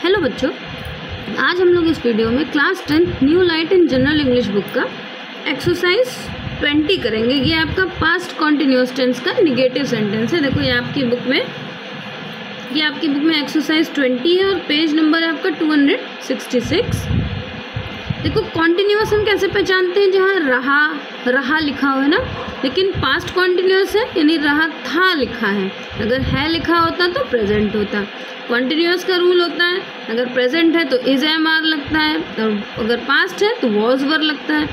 Hello बच्चों, आज हम लोग इस वीडियो में class 10 new light in general English book का एक्सरसाइज 20 करेंगे। ये आपका पास्ट कॉन्टिन्यूअस टेंस का निगेटिव सेंटेंस है। देखो ये आपकी बुक में एक्सरसाइज 20 है और पेज नंबर है आपका 266। देखो कॉन्टिन्यूअस हम कैसे पहचानते हैं, जहाँ रहा लिखा हुआ है ना, लेकिन पास्ट कॉन्टिन्यूअस है यानी रहा था लिखा है। अगर है लिखा होता तो प्रेजेंट होता। कॉन्टिन्यूअस का रूल होता है, अगर प्रेजेंट है तो इज एम आर लगता है, और अगर पास्ट है तो वॉज वर लगता है।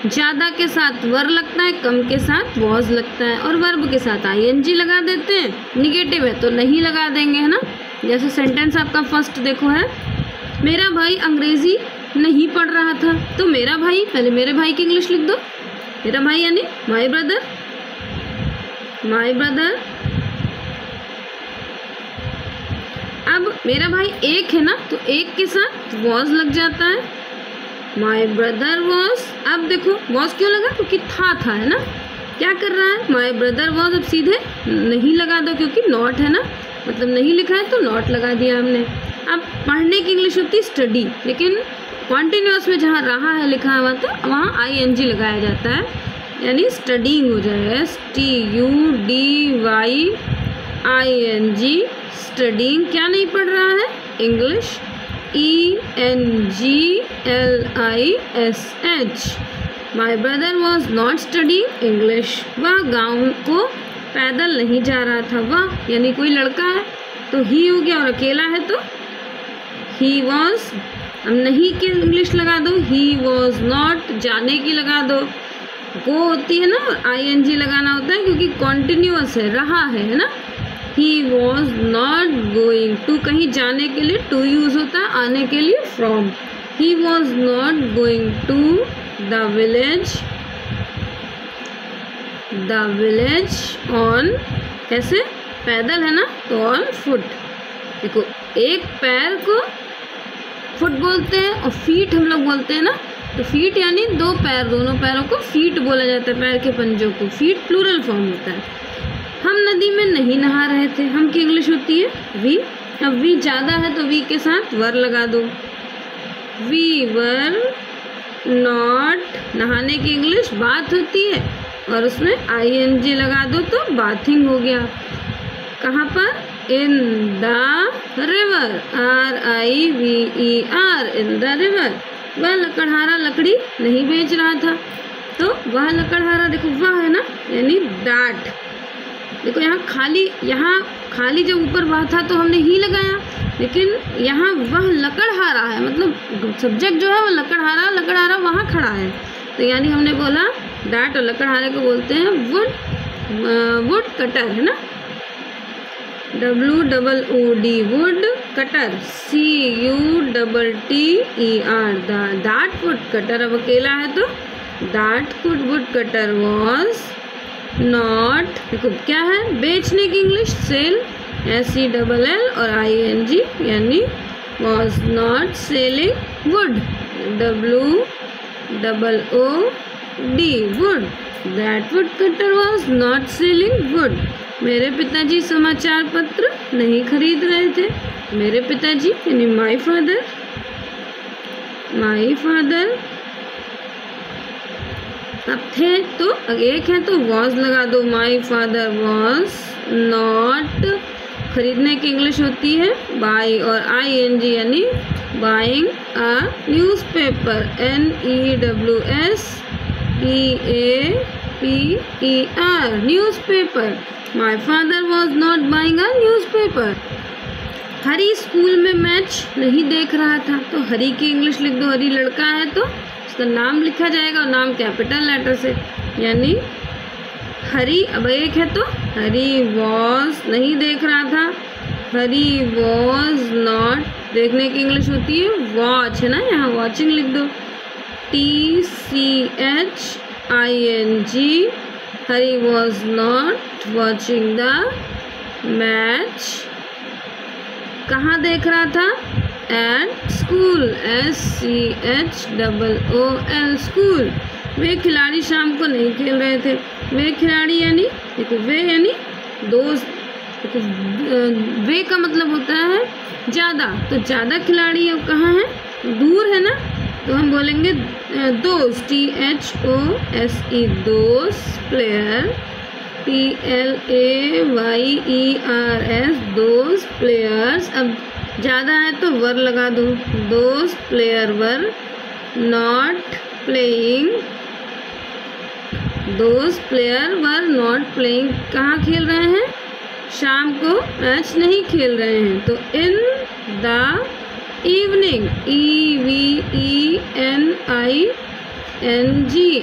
ज़्यादा के साथ वर लगता है, कम के साथ वॉज लगता है, और वर्ब के साथ आईएनजी लगा देते हैं। निगेटिव है तो नहीं लगा देंगे, है ना। जैसे सेंटेंस आपका फर्स्ट देखो है, मेरा भाई अंग्रेज़ी नहीं पढ़ रहा था। तो मेरा भाई, पहले मेरे भाई की इंग्लिश लिख दो। मेरा भाई यानी माई ब्रदर, अब मेरा भाई एक है ना, तो एक के साथ वॉज लग जाता है। माई ब्रदर वॉज, अब देखो वॉज क्यों लगा, क्योंकि था है ना। क्या कर रहा है, माई ब्रदर वॉज, अब सीधे नहीं लगा दो क्योंकि नॉट है ना, मतलब नहीं लिखा है तो नॉट लगा दिया हमने। अब पढ़ने की इंग्लिश होती है स्टडी, लेकिन कॉन्टिन्यूअस में जहाँ रहा है लिखा हुआ तो वहाँ आईएनजी लगाया जाता है, यानी स्टडीइंग हो जाएगा। STUDYING, studying. क्या नहीं पढ़ रहा है, English. ENGLISH, my brother was not studying English. वह गाँव को पैदल नहीं जा रहा था। वह यानी कोई लड़का है तो ही हो गया, और अकेला है तो ही वॉज। अब नहीं की इंग्लिश लगा दो, ही वॉज नॉट। जाने की लगा दो, गो होती है ना, और आईएनजी लगाना होता है क्योंकि कॉन्टिन्यूअस है, रहा है ना। He was not going to, कहीं जाने के लिए टू यूज होता है, आने के लिए from. He was not going to the village on, कैसे, पैदल है ना तो ऑन फुट। देखो एक पैर को फुट बोलते हैं और फीट हम लोग बोलते हैं ना, तो फीट यानी दो पैर, दोनों पैरों को फीट बोला जाता है, पैर के पंजों को। फीट प्लूरल फॉर्म होता है। हम नदी में नहीं नहा रहे थे, हम की इंग्लिश होती है वी। अब वी ज़्यादा है तो वी के साथ वर लगा दो। वी वर नॉट, नहाने की इंग्लिश बाथ होती है और उसमें आईएनजी लगा दो तो बाथिंग हो गया। कहाँ पर, in the river, RIVER, in the river. वह लकड़हारा लकड़ी नहीं बेच रहा था, तो वह लकड़हारा, देखो वह है ना, यानी दैट। देखो यहाँ खाली जब ऊपर वह था तो हमने ही लगाया, लेकिन यहाँ वह लकड़हारा है, मतलब सब्जेक्ट जो है वो लकड़हारा वहाँ खड़ा है, तो यानी हमने बोला दैट, और लकड़हारे को बोलते हैं वुड कटर, है ना। WOOD, would cutter. CUTTER, that would cutter. अब अकेला है तो that would cutter was not, देखो क्या है, बेचने की इंग्लिश सेल, SELL और ING, यानी was not selling would, WOOD, would. That would cutter was not selling would. मेरे पिताजी समाचार पत्र नहीं खरीद रहे थे। मेरे पिताजी यानी माई फादर। अब थे तो एक है तो वॉज लगा दो। माई फादर वॉज नॉट, खरीदने की इंग्लिश होती है बाई, और ING यानी buying a newspaper, NEWSPAPER, newspaper. My father was not buying a newspaper. Hari school में मैच नहीं देख रहा था, तो हरी की इंग्लिश लिख दो। हरी लड़का है तो उसका नाम लिखा जाएगा, और नाम कैपिटल लेटर से, यानी हरी। अब एक है तो हरी वॉज नहीं देख रहा था, हरी वॉज नॉट, देखने की इंग्लिश होती है वॉच, है ना, यहाँ वॉचिंग लिख दो। TCHING, Hari was not watching the match. कहाँ देख रहा था, एट स्कूल, SCHOOL, स्कूल। वे खिलाड़ी शाम को नहीं खेल रहे थे। वे खिलाड़ी यानी, देखो वे यानी दोस्त, वे का मतलब होता है ज़्यादा, तो ज़्यादा खिलाड़ी अब कहाँ है, दूर है ना, तो हम बोलेंगे दोस्त, THOSE, दोस्त, प्लेयर, PLAYERS, दोस्त प्लेयर्स। अब ज़्यादा है तो वर लगा दो, दोस्त प्लेयर वर नॉट प्लेइंग, दोस्त प्लेयर वर नॉट प्लेइंग, कहाँ खेल रहे हैं, शाम को मैच नहीं खेल रहे हैं, तो in the evening, EVENING,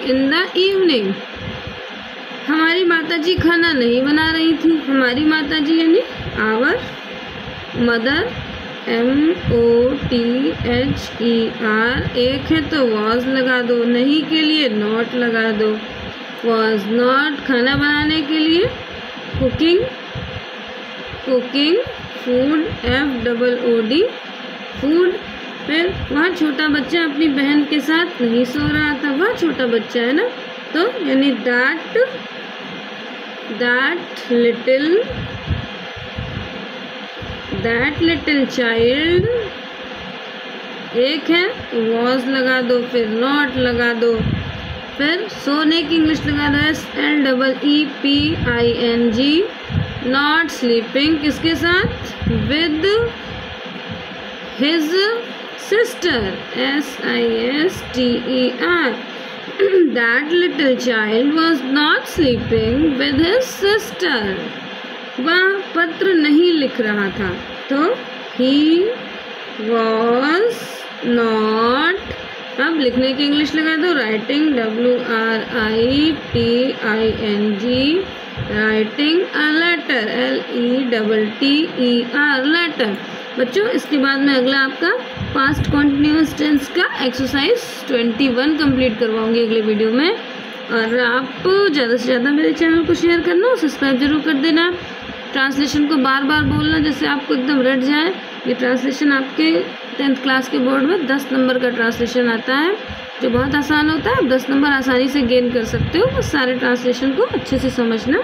in the evening. हमारी माताजी खाना नहीं बना रही थी, हमारी माताजी यानी आवर मदर, MOTHER, एक है तो वॉज लगा दो, नहीं के लिए नॉट लगा दो, वॉज नॉट, खाना बनाने के लिए cooking, cooking, food, FOOD, food. फिर वहाँ छोटा बच्चा अपनी बहन के साथ नहीं सो रहा था, वह छोटा बच्चा है ना, तो यानी दैट लिटिल चाइल्ड, एक है वॉज लगा दो, फिर नॉट लगा दो, फिर सोने की इंग्लिश लगा दो, SLEEPING, नॉट स्लीपिंग, किसके साथ, with his sister, SISTER, that little child was not sleeping with his sister, वह पत्र नहीं लिख रहा था, तो he was not, अब लिखने की इंग्लिश लगा दो, writing, WRITING, writing a letter, LETTER, letter. बच्चों इसके बाद में अगला आपका पास्ट कॉन्टिन्यूअस टेंस का एक्सरसाइज 21 कंप्लीट करवाऊंगी अगले वीडियो में। और आप ज़्यादा से ज़्यादा मेरे चैनल को शेयर करना और सब्सक्राइब जरूर कर देना। ट्रांसलेशन को बार बार बोलना जैसे आपको एकदम रट जाए। ये ट्रांसलेशन आपके 10th क्लास के बोर्ड में 10 नंबर का ट्रांसलेशन आता है जो बहुत आसान होता है। आप 10 नंबर आसानी से गेन कर सकते हो, बस सारे ट्रांसलेशन को अच्छे से समझना।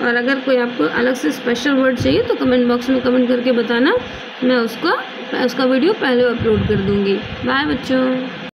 और अगर कोई आपको अलग से स्पेशल वर्ड चाहिए तो कमेंट बॉक्स में कमेंट करके बताना, मैं उसका वीडियो पहले अपलोड कर दूँगी। बाय बच्चों।